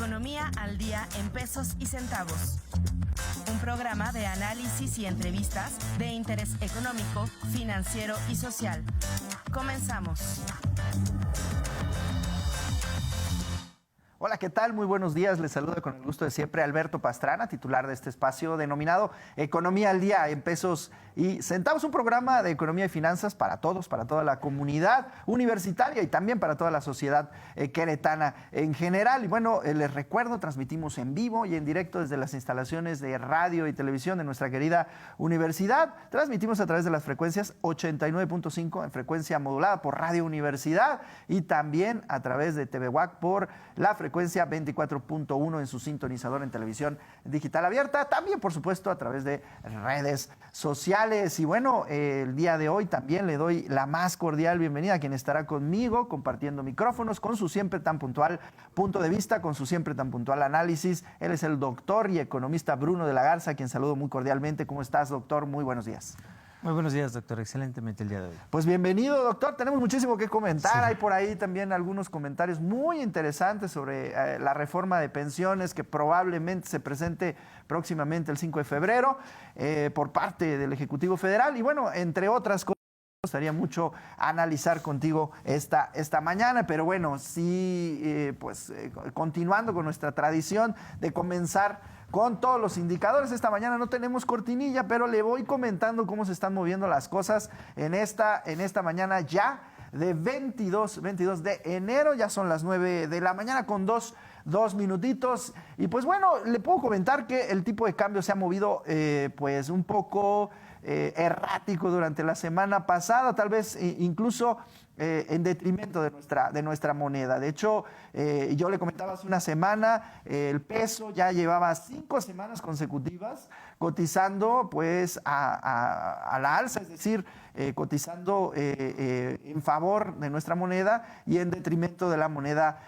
Economía al día en pesos y centavos. Un programa de análisis y entrevistas de interés económico, financiero y social. Comenzamos. Hola, ¿qué tal? Muy buenos días. Les saluda con el gusto de siempre Alberto Pastrana, titular de este espacio denominado Economía al Día en Pesos y Centavos, un programa de economía y finanzas para todos, para toda la comunidad universitaria y también para toda la sociedad queretana en general. Y bueno, les recuerdo, transmitimos en vivo y en directo desde las instalaciones de radio y televisión de nuestra querida universidad. Transmitimos a través de las frecuencias 89.5 en frecuencia modulada por Radio Universidad y también a través de TV UAC por la frecuencia 24.1 en su sintonizador en televisión digital abierta, también por supuesto a través de redes sociales. Y bueno, el día de hoy también le doy la más cordial bienvenida a quien estará conmigo compartiendo micrófonos con su siempre tan puntual punto de vista, con su siempre tan puntual análisis. Él es el doctor y economista Bruno de la Garza, a quien saludo muy cordialmente. ¿Cómo estás, doctor? Muy buenos días. Muy buenos días, doctor. Excelentemente el día de hoy. Pues bienvenido, doctor. Tenemos muchísimo que comentar. Sí. Hay por ahí también algunos comentarios muy interesantes sobre la reforma de pensiones que probablemente se presente próximamente el 5 de febrero por parte del Ejecutivo Federal. Y bueno, entre otras cosas, me gustaría mucho analizar contigo esta mañana, pero bueno, sí, continuando con nuestra tradición de comenzar con todos los indicadores. Esta mañana no tenemos cortinilla, pero le voy comentando cómo se están moviendo las cosas en esta mañana ya de 22 de enero. Ya son las 9 de la mañana con dos minutitos. Y pues bueno, le puedo comentar que el tipo de cambio se ha movido pues un poco errático durante la semana pasada, tal vez incluso en detrimento de nuestra moneda. De hecho, yo le comentaba hace una semana, el peso ya llevaba 5 semanas consecutivas cotizando pues a la alza, es decir, cotizando en favor de nuestra moneda y en detrimento de la moneda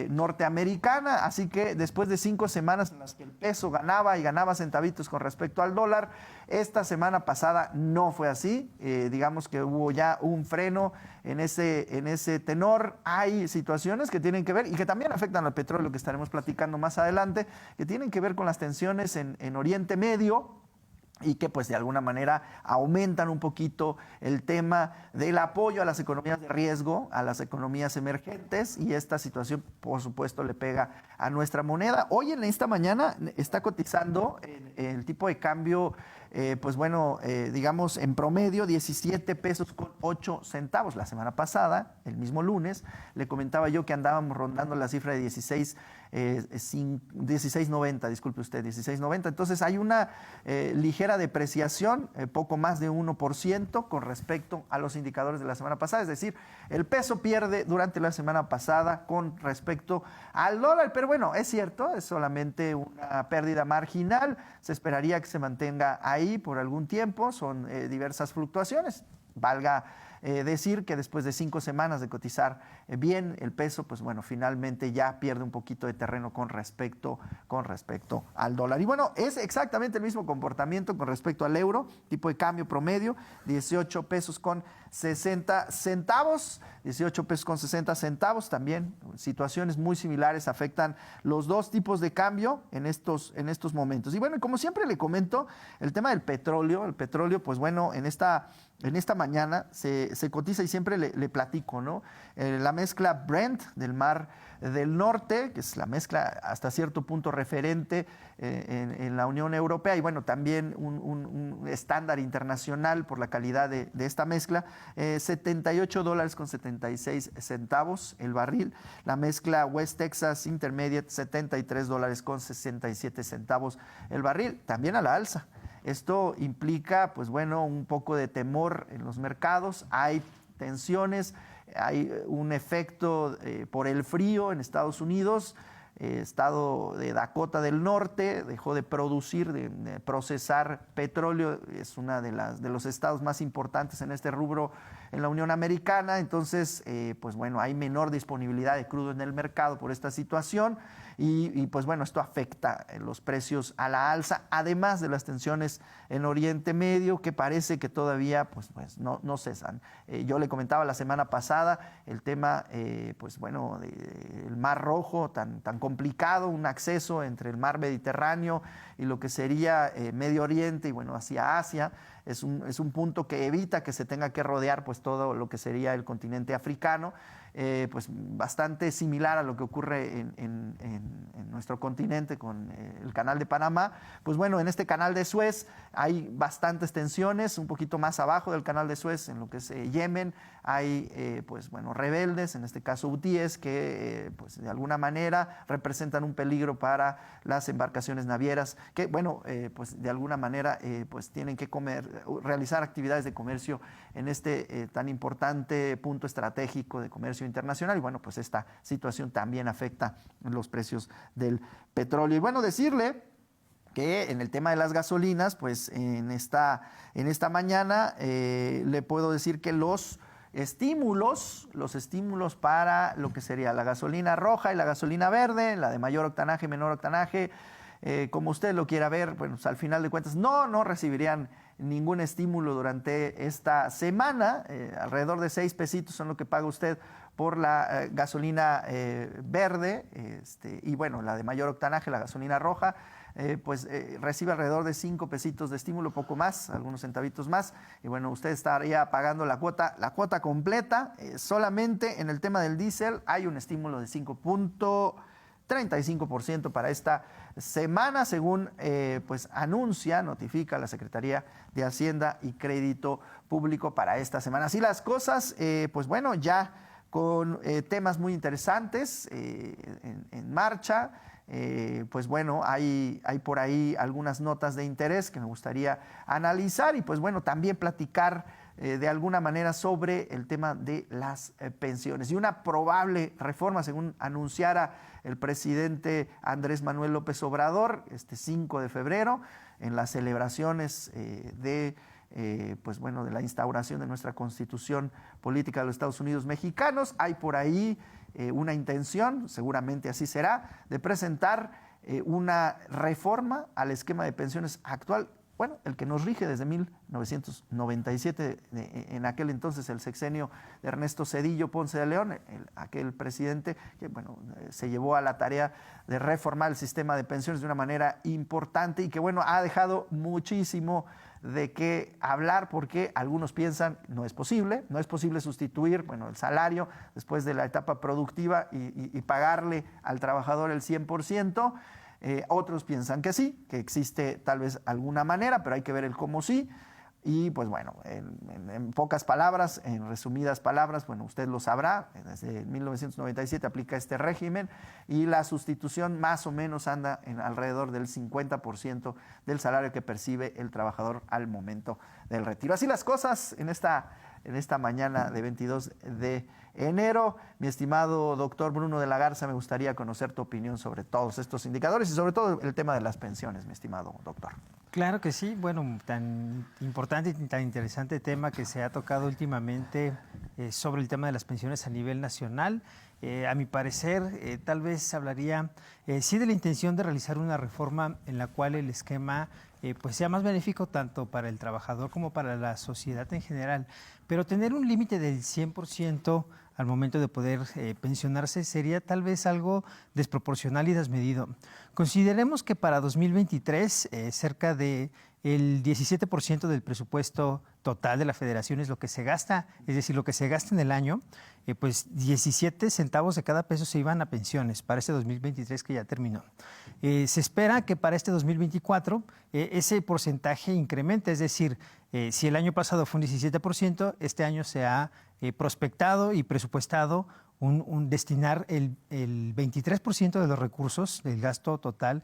norteamericana. Así que después de 5 semanas en las que el peso ganaba y ganaba centavitos con respecto al dólar, esta semana pasada no fue así. Digamos que hubo ya un freno en ese tenor. Hay situaciones que tienen que ver y que también afectan al petróleo, que estaremos platicando más adelante, que tienen que ver con las tensiones en Oriente Medio y que pues de alguna manera aumentan un poquito el tema del apoyo a las economías de riesgo, a las economías emergentes, y esta situación por supuesto le pega a nuestra moneda. Hoy en esta mañana está cotizando el tipo de cambio digamos en promedio 17 pesos con 8 centavos. La semana pasada, el mismo lunes, le comentaba yo que andábamos rondando la cifra de 16.90, disculpe usted, 16.90. Entonces hay una ligera depreciación, poco más de 1% con respecto a los indicadores de la semana pasada. Es decir, el peso pierde durante la semana pasada con respecto al dólar. Pero bueno, es cierto, es solamente una pérdida marginal. Se esperaría que se mantenga ahí por algún tiempo. Son diversas fluctuaciones. Valga decir que después de 5 semanas de cotizar bien el peso, pues bueno, finalmente ya pierde un poquito de terreno con respecto al dólar. Y bueno, es exactamente el mismo comportamiento con respecto al euro, tipo de cambio promedio, 18 pesos con 60 centavos, 18 pesos con 60 centavos. También situaciones muy similares afectan los dos tipos de cambio en estos momentos. Y bueno, como siempre le comento, el tema del petróleo, pues bueno, en esta mañana se cotiza y siempre le platico, ¿no? La mezcla Brent del Mar del Norte, que es la mezcla hasta cierto punto referente en la Unión Europea, y bueno, también un estándar internacional por la calidad de esta mezcla, $78 con 76 centavos el barril. La mezcla West Texas Intermediate, $73 con 67 centavos el barril, también a la alza. Esto implica, pues bueno, un poco de temor en los mercados. Hay tensiones, hay un efecto por el frío en Estados Unidos. Estado de Dakota del Norte dejó de producir, de procesar petróleo. Es uno de los estados más importantes en este rubro en la Unión Americana. Entonces, pues bueno, hay menor disponibilidad de crudo en el mercado por esta situación. Pues bueno, esto afecta los precios a la alza, además de las tensiones en Oriente Medio, que parece que todavía pues no cesan. Yo le comentaba la semana pasada el tema, pues bueno, del Mar Rojo, tan complicado, un acceso entre el mar Mediterráneo y lo que sería Medio Oriente y bueno, hacia Asia. Es un punto que evita que se tenga que rodear pues todo lo que sería el continente africano, pues bastante similar a lo que ocurre en nuestro continente con el canal de Panamá. Pues bueno, en este canal de Suez hay bastantes tensiones, un poquito más abajo del canal de Suez, en lo que es Yemen, hay pues bueno, rebeldes, en este caso hutíes, que pues de alguna manera representan un peligro para las embarcaciones navieras, que bueno, pues de alguna manera pues tienen que realizar actividades de comercio en este tan importante punto estratégico de comercio internacional. Y bueno, pues esta situación también afecta los precios del petróleo. Y bueno, decirle que en el tema de las gasolinas, pues en esta mañana le puedo decir que los estímulos para lo que sería la gasolina roja y la gasolina verde, la de mayor octanaje, menor octanaje, como usted lo quiera ver, bueno, pues al final de cuentas no recibirían ningún estímulo durante esta semana. Alrededor de 6 pesitos son lo que paga usted por la gasolina verde, y bueno, la de mayor octanaje, la gasolina roja, pues recibe alrededor de 5 pesitos de estímulo, poco más, algunos centavitos más, y bueno, usted estaría pagando la cuota completa. Solamente en el tema del diésel hay un estímulo de 5.35% para esta semana, según pues notifica la Secretaría de Hacienda y Crédito Público para esta semana. Así las cosas, pues bueno, ya con temas muy interesantes en marcha. Pues bueno, hay por ahí algunas notas de interés que me gustaría analizar y pues bueno, también platicar de alguna manera sobre el tema de las pensiones y una probable reforma, según anunciara el presidente Andrés Manuel López Obrador este 5 de febrero en las celebraciones pues bueno, de la instauración de nuestra Constitución Política de los Estados Unidos Mexicanos. Hay por ahí una intención, seguramente así será, de presentar una reforma al esquema de pensiones actual, bueno, el que nos rige desde 1997, en aquel entonces el sexenio de Ernesto Zedillo Ponce de León, aquel presidente que bueno, se llevó a la tarea de reformar el sistema de pensiones de una manera importante y que bueno, ha dejado muchísimo de qué hablar, porque algunos piensan no es posible sustituir bueno, el salario después de la etapa productiva y pagarle al trabajador el 100%. Otros piensan que sí, que existe tal vez alguna manera, pero hay que ver el cómo sí. Y pues bueno, en pocas palabras, en resumidas palabras, bueno, usted lo sabrá, desde 1997 aplica este régimen y la sustitución más o menos anda en alrededor del 50% del salario que percibe el trabajador al momento del retiro. Así las cosas en esta mañana de 22 de enero. Mi estimado doctor Bruno de la Garza, me gustaría conocer tu opinión sobre todos estos indicadores y sobre todo el tema de las pensiones, mi estimado doctor. Claro que sí, bueno, tan importante y tan interesante tema que se ha tocado últimamente sobre el tema de las pensiones a nivel nacional. A mi parecer, tal vez hablaría sí de la intención de realizar una reforma en la cual el esquema pues sea más benéfico tanto para el trabajador como para la sociedad en general, pero tener un límite del 100% al momento de poder pensionarse sería tal vez algo desproporcional y desmedido. Consideremos que para 2023 cerca de el 17% del presupuesto total de la federación es lo que se gasta, es decir, lo que se gasta en el año, pues 17 centavos de cada peso se iban a pensiones para este 2023 que ya terminó. Se espera que para este 2024 ese porcentaje incremente, es decir, si el año pasado fue un 17%, este año se ha prospectado y presupuestado destinar el 23% de los recursos del gasto total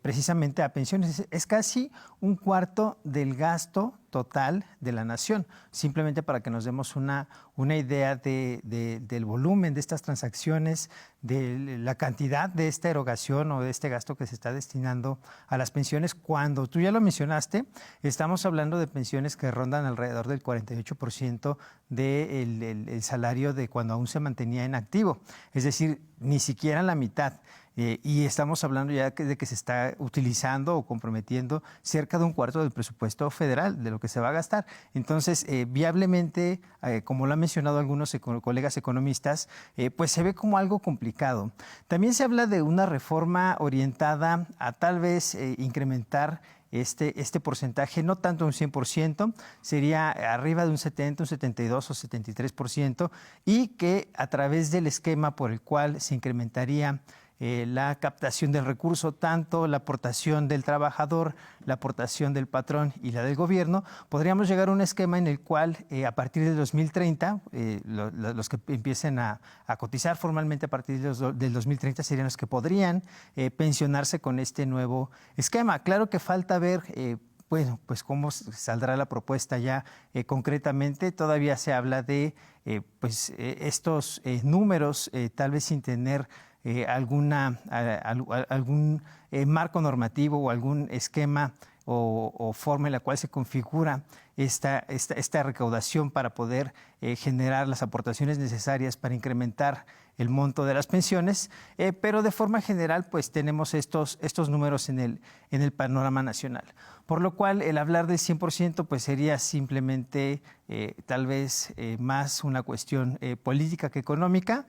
precisamente a pensiones. Es casi un cuarto del gasto total de la nación, simplemente para que nos demos una idea del volumen de estas transacciones, de la cantidad de esta erogación o de este gasto que se está destinando a las pensiones. Cuando tú ya lo mencionaste, estamos hablando de pensiones que rondan alrededor del 48% del salario de cuando aún se mantenía en activo, es decir, ni siquiera la mitad. y estamos hablando ya de que se está utilizando o comprometiendo cerca de un cuarto del presupuesto federal, de lo que se va a gastar. Entonces, viablemente, como lo han mencionado algunos colegas economistas, pues se ve como algo complicado. También se habla de una reforma orientada a tal vez incrementar este porcentaje, no tanto un 100%, sería arriba de un 70, un 72 o 73%, y que a través del esquema por el cual se incrementaría la captación del recurso, tanto la aportación del trabajador, la aportación del patrón y la del gobierno, podríamos llegar a un esquema en el cual a partir de 2030, los que empiecen a cotizar formalmente a partir del 2030 serían los que podrían pensionarse con este nuevo esquema. Claro que falta ver bueno, pues cómo saldrá la propuesta ya concretamente. Todavía se habla de estos números, tal vez sin tener algún marco normativo o algún esquema o forma en la cual se configura esta recaudación para poder generar las aportaciones necesarias para incrementar el monto de las pensiones, pero de forma general pues tenemos estos números en el panorama nacional. Por lo cual el hablar del 100% pues sería simplemente tal vez más una cuestión política que económica.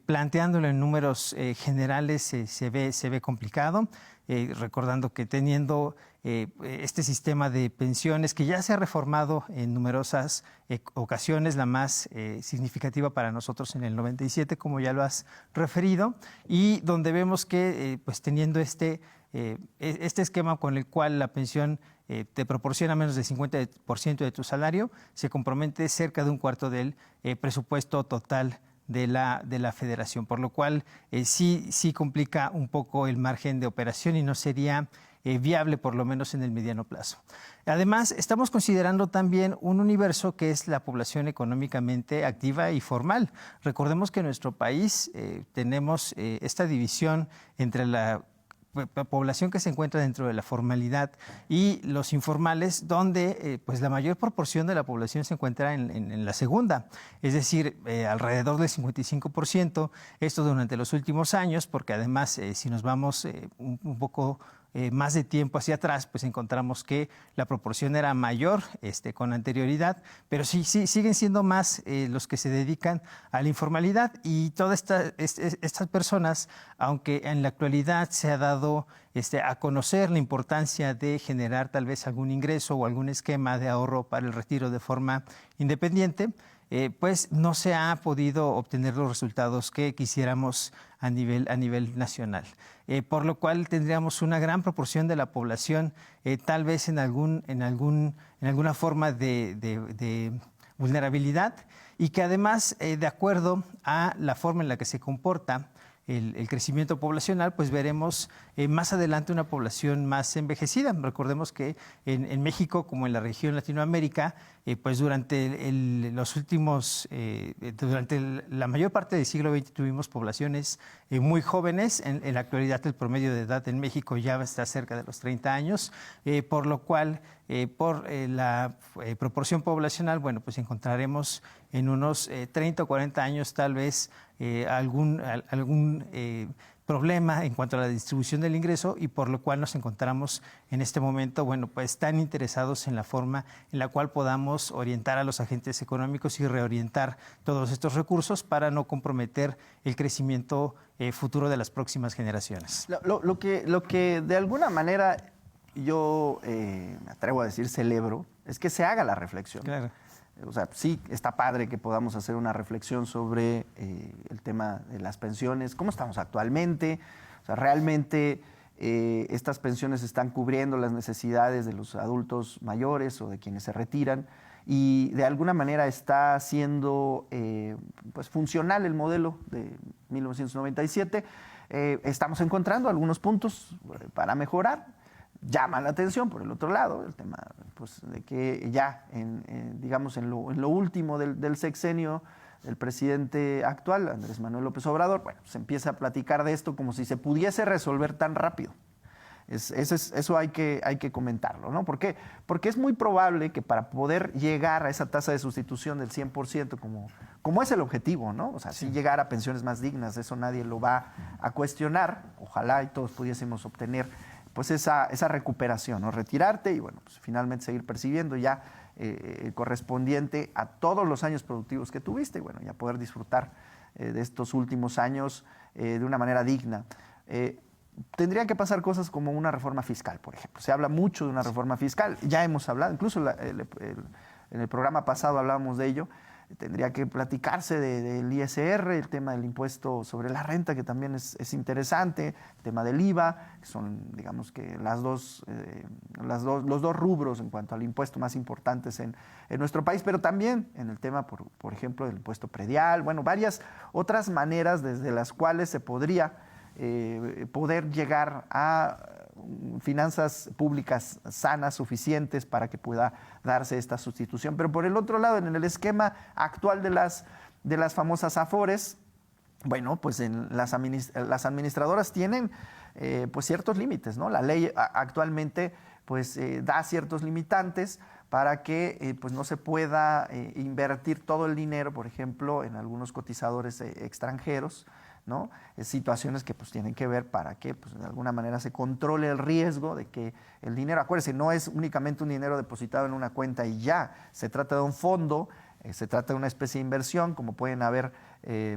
Planteándolo en números generales se ve complicado, recordando que teniendo este sistema de pensiones que ya se ha reformado en numerosas ocasiones, la más significativa para nosotros en el 97, como ya lo has referido, y donde vemos que pues teniendo este esquema con el cual la pensión te proporciona menos del 50% de tu salario, se compromete cerca de un cuarto del presupuesto total de la federación, por lo cual sí complica un poco el margen de operación y no sería viable por lo menos en el mediano plazo. Además, estamos considerando también un universo que es la población económicamente activa y formal. Recordemos que en nuestro país tenemos esta división entre la población que se encuentra dentro de la formalidad y los informales, donde pues la mayor proporción de la población se encuentra en la segunda, es decir, alrededor del 55%, esto durante los últimos años, porque además si nos vamos un poco más de tiempo hacia atrás, pues encontramos que la proporción era mayor con anterioridad, pero sí siguen siendo más los que se dedican a la informalidad, y todas estas personas, aunque en la actualidad se ha dado a conocer la importancia de generar tal vez algún ingreso o algún esquema de ahorro para el retiro de forma independiente, pues no se ha podido obtener los resultados que quisiéramos a nivel nacional. Por lo cual tendríamos una gran proporción de la población, tal vez en alguna forma de vulnerabilidad, y que además, de acuerdo a la forma en la que se comporta el crecimiento poblacional, pues veremos más adelante una población más envejecida. Recordemos que en México, como en la región Latinoamérica, pues durante la mayor parte del siglo XX tuvimos poblaciones muy jóvenes. En la actualidad el promedio de edad en México ya está cerca de los 30 años, por lo cual por la proporción poblacional, bueno, pues encontraremos en unos 30 o 40 años tal vez algún problema en cuanto a la distribución del ingreso, y por lo cual nos encontramos en este momento, bueno, pues tan interesados en la forma en la cual podamos orientar a los agentes económicos y reorientar todos estos recursos para no comprometer el crecimiento futuro de las próximas generaciones. Lo que de alguna manera yo me atrevo a decir celebro es que se haga la reflexión. Claro. O sea, sí está padre que podamos hacer una reflexión sobre el tema de las pensiones, cómo estamos actualmente, o sea, realmente estas pensiones están cubriendo las necesidades de los adultos mayores o de quienes se retiran, y de alguna manera está siendo pues funcional el modelo de 1997. Estamos encontrando algunos puntos para mejorar. Llama la atención, por el otro lado, el tema pues, de que ya, digamos, en lo último del sexenio del presidente actual, Andrés Manuel López Obrador, bueno, se empieza a platicar de esto como si se pudiese resolver tan rápido. Eso hay que comentarlo, ¿no? ¿Por qué? Porque es muy probable que para poder llegar a esa tasa de sustitución del 100%, como es el objetivo, ¿no? O sea, sí llegar a pensiones más dignas, eso nadie lo va a cuestionar. Ojalá y todos pudiésemos obtener pues esa recuperación, ¿no? Retirarte y, bueno, pues finalmente seguir percibiendo ya correspondiente a todos los años productivos que tuviste y, bueno, ya poder disfrutar de estos últimos años de una manera digna. Tendrían que pasar cosas como una reforma fiscal, por ejemplo. Se habla mucho de una reforma fiscal, ya hemos hablado, incluso en el programa pasado hablábamos de ello. Tendría que platicarse del ISR, el tema del impuesto sobre la renta, que también es interesante, el tema del IVA, que son, digamos que los dos rubros en cuanto al impuesto más importantes en nuestro país, pero también en el tema, por ejemplo, del impuesto predial, bueno, varias otras maneras desde las cuales se podría poder llegar a finanzas públicas sanas, suficientes para que pueda darse esta sustitución. Pero por el otro lado, en el esquema actual de las famosas AFORES, bueno, pues las administradoras tienen pues ciertos límites, ¿no? La ley actualmente pues da ciertos limitantes para que pues no se pueda invertir todo el dinero, por ejemplo, en algunos cotizadores extranjeros, ¿no? Situaciones que pues tienen que ver para que pues, de alguna manera se controle el riesgo de que el dinero, acuérdense, no es únicamente un dinero depositado en una cuenta y ya, se trata de un fondo, se trata de una especie de inversión, como pueden haber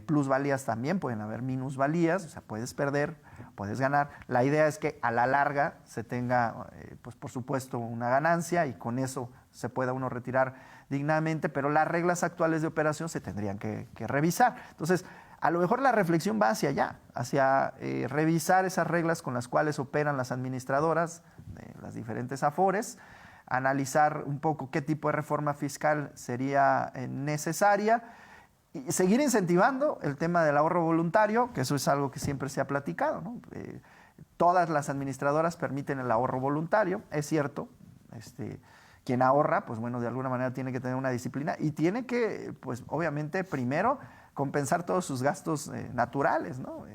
plusvalías también, pueden haber minusvalías, o sea, puedes perder, puedes ganar. La idea es que a la larga se tenga, pues por supuesto, una ganancia y con eso se pueda uno retirar dignamente, pero las reglas actuales de operación se tendrían que revisar. Entonces, a lo mejor la reflexión va hacia allá, hacia revisar esas reglas con las cuales operan las administradoras de las diferentes AFORES, analizar un poco qué tipo de reforma fiscal sería necesaria y seguir incentivando el tema del ahorro voluntario, que eso es algo que siempre se ha platicado, ¿no? Todas las administradoras permiten el ahorro voluntario, es cierto. Quien ahorra, pues bueno, de alguna manera tiene que tener una disciplina y tiene que, pues obviamente, primero compensar todos sus gastos naturales, ¿no?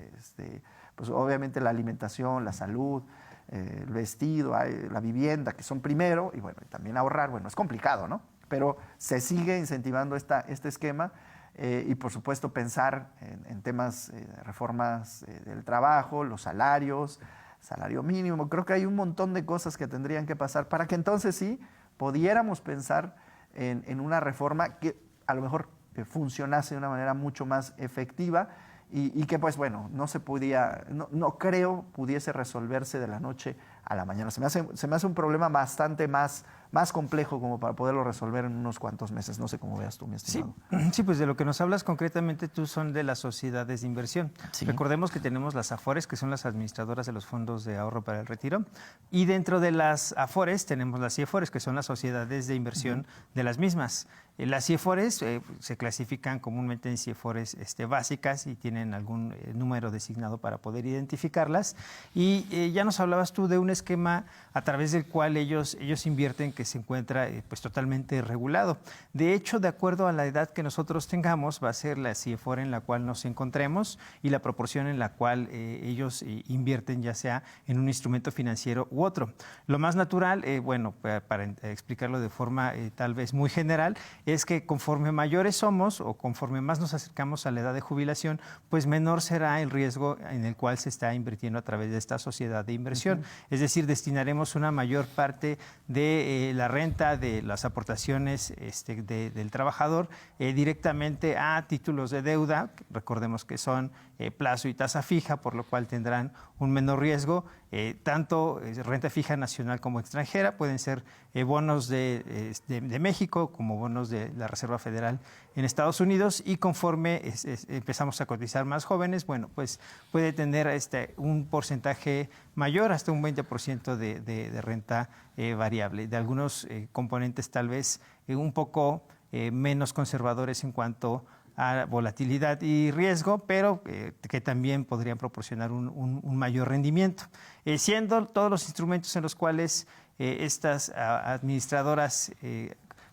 Pues obviamente la alimentación, la salud, el vestido, la vivienda, que son primero, y bueno, y también ahorrar, bueno, es complicado, ¿no? Pero se sigue incentivando este esquema y por supuesto pensar en temas de reformas del trabajo, los salarios, salario mínimo. Creo que hay un montón de cosas que tendrían que pasar para que entonces sí pudiéramos pensar en una reforma que a lo mejor funcionase de una manera mucho más efectiva y que pues bueno, no creo pudiese resolverse de la noche a la mañana. Se me hace un problema bastante más complejo como para poderlo resolver en unos cuantos meses. No sé cómo veas tú, mi estimado. Sí, pues de lo que nos hablas concretamente tú son de las sociedades de inversión. Sí. Recordemos que tenemos las AFORES, que son las administradoras de los fondos de ahorro para el retiro, y dentro de las AFORES tenemos las CIEFORES, que son las sociedades de inversión de las mismas. Las CIEFORES se clasifican comúnmente en CIEFORES básicas y tienen algún número designado para poder identificarlas. Y ya nos hablabas tú de un esquema a través del cual ellos invierten que se encuentra pues totalmente regulado. De hecho, de acuerdo a la edad que nosotros tengamos, va a ser la CIEFORE en la cual nos encontremos y la proporción en la cual ellos invierten, ya sea en un instrumento financiero u otro. Lo más natural, bueno, para explicarlo de forma tal vez muy general, es que conforme mayores somos o conforme más nos acercamos a la edad de jubilación, pues menor será el riesgo en el cual se está invirtiendo a través de esta sociedad de inversión. Es decir, destinaremos una mayor parte de la renta, de las aportaciones del trabajador directamente a títulos de deuda. Recordemos que son plazo y tasa fija, por lo cual tendrán un menor riesgo, tanto renta fija nacional como extranjera. Pueden ser bonos de México como bonos de la Reserva Federal en Estados Unidos, y conforme empezamos a cotizar más jóvenes, bueno, pues puede tener un porcentaje mayor, hasta un 20% de renta variable, de algunos componentes tal vez un poco menos conservadores en cuanto a volatilidad y riesgo, pero que también podrían proporcionar un mayor rendimiento. Siendo todos los instrumentos en los cuales estas administradoras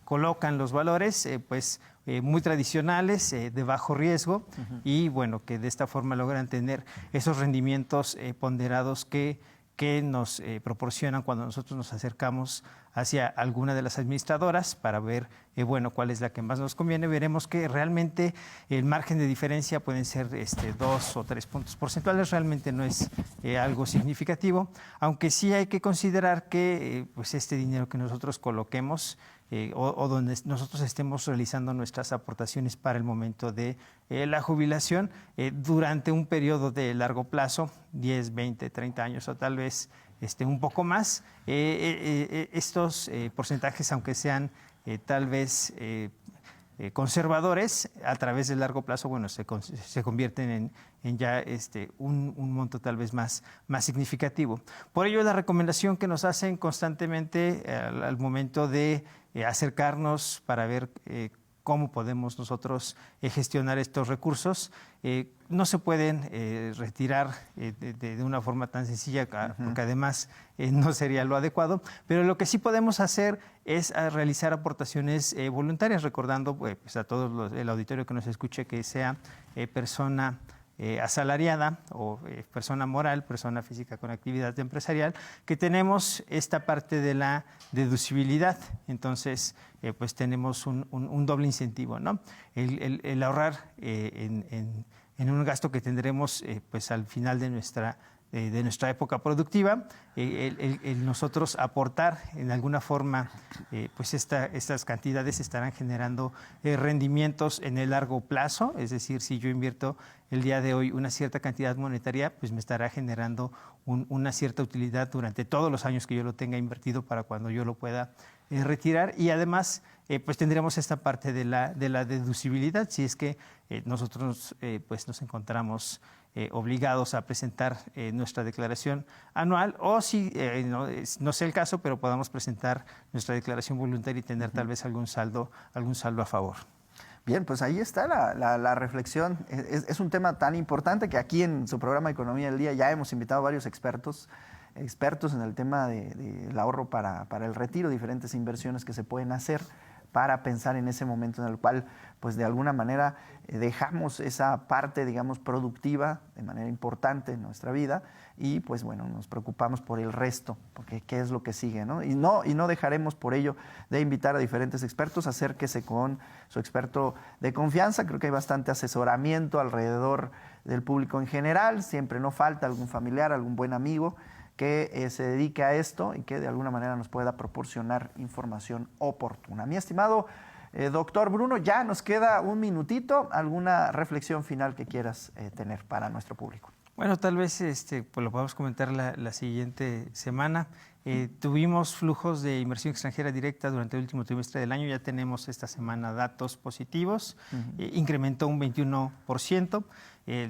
colocan los valores, pues muy tradicionales, de bajo riesgo, y bueno, que de esta forma logran tener esos rendimientos ponderados que que nos proporcionan cuando nosotros nos acercamos hacia alguna de las administradoras para ver, bueno, cuál es la que más nos conviene. Veremos que realmente el margen de diferencia pueden ser 2 o 3 puntos porcentuales, realmente no es algo significativo, aunque sí hay que considerar que pues este dinero que nosotros coloquemos o donde nosotros estemos realizando nuestras aportaciones para el momento de la jubilación, durante un periodo de largo plazo, 10, 20, 30 años o tal vez un poco más, estos porcentajes, aunque sean tal vez conservadores, a través del largo plazo, bueno, se convierten en ya un monto tal vez más significativo. Por ello, la recomendación que nos hacen constantemente al momento de acercarnos para ver cómo podemos nosotros gestionar estos recursos, no se pueden retirar de una forma tan sencilla, porque además no sería lo adecuado, pero lo que sí podemos hacer es realizar aportaciones voluntarias, recordando pues a todo el auditorio que nos escuche que sea persona asalariada o persona moral, persona física con actividad empresarial, que tenemos esta parte de la deducibilidad. Entonces, pues tenemos un doble incentivo, ¿no? El ahorrar en un gasto que tendremos pues al final de nuestra época productiva, el nosotros aportar en alguna forma, pues estas cantidades estarán generando rendimientos en el largo plazo, es decir, si yo invierto el día de hoy una cierta cantidad monetaria, pues me estará generando una cierta utilidad durante todos los años que yo lo tenga invertido para cuando yo lo pueda retirar, y además pues tendremos esta parte de la deducibilidad si es que nosotros pues nos encontramos obligados a presentar nuestra declaración anual, o si no sea el caso, pero podamos presentar nuestra declaración voluntaria y tener tal vez algún saldo a favor. Bien, pues ahí está la reflexión. Es un tema tan importante que aquí en su programa Economía del Día ya hemos invitado a varios expertos en el tema del ahorro para el retiro, diferentes inversiones que se pueden hacer para pensar en ese momento en el cual, pues de alguna manera dejamos esa parte, digamos, productiva de manera importante en nuestra vida y, pues bueno, nos preocupamos por el resto, porque qué es lo que sigue, ¿no? Y no dejaremos por ello de invitar a diferentes expertos, acérquese con su experto de confianza. Creo que hay bastante asesoramiento alrededor del público en general, siempre no falta algún familiar, algún buen amigo que se dedique a esto y que de alguna manera nos pueda proporcionar información oportuna. Mi estimado doctor Bruno, ya nos queda un minutito. ¿Alguna reflexión final que quieras tener para nuestro público? Bueno, tal vez pues lo podemos comentar la siguiente semana. Tuvimos flujos de inversión extranjera directa durante el último trimestre del año. Ya tenemos esta semana datos positivos. Incrementó un 21%.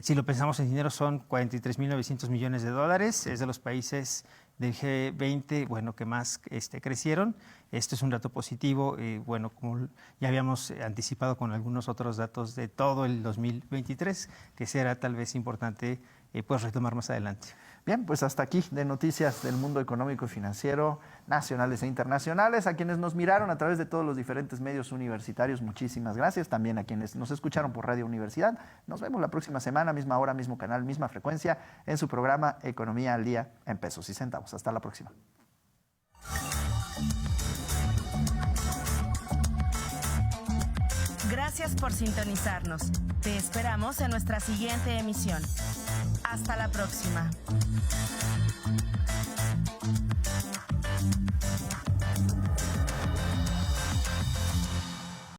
Si lo pensamos en dinero, son 43.900 millones de dólares. Es de los países del G20, bueno, que más crecieron. Esto es un dato positivo, bueno, como ya habíamos anticipado con algunos otros datos de todo el 2023, que será tal vez importante pues retomar más adelante. Bien, pues hasta aquí de noticias del mundo económico y financiero nacionales e internacionales. A quienes nos miraron a través de todos los diferentes medios universitarios, muchísimas gracias. También a quienes nos escucharon por Radio Universidad. Nos vemos la próxima semana, misma hora, mismo canal, misma frecuencia, en su programa Economía al Día en Pesos y Centavos. Hasta la próxima. Gracias por sintonizarnos. Te esperamos en nuestra siguiente emisión. Hasta la próxima.